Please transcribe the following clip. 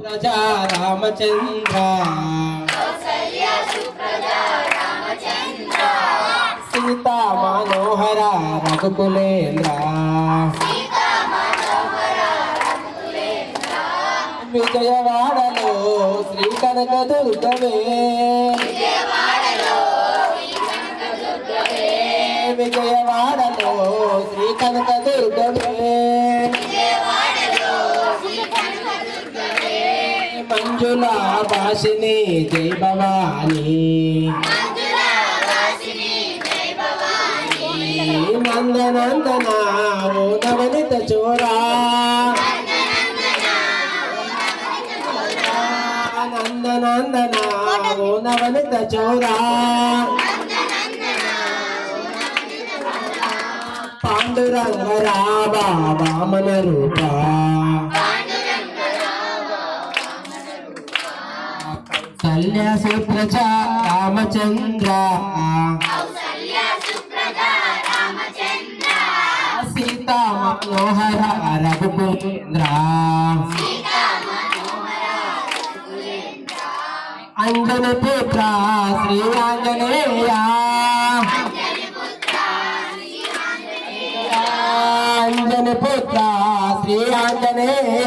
प्रजा रामचंद्र सीता मनोहर रघुकुलेन्द्र विजयवाड़लो श्री कनकदुर्गमे विजयवाड़लो श्री कनकदुर्गमे मंजुला भाषिनी जय भवानी नंदनंदना वो नवनीत चोरा नंदनंदना वो नवनीत चोरा पांडुरंग रावा वामन रूपा कौसल्या सुप्रजा रामचंद्र सीता मनोहर रघुकुलेन्द्र अंजनी पुत्र श्री आंजनेय अंजनी पुत्र श्री आंजनेय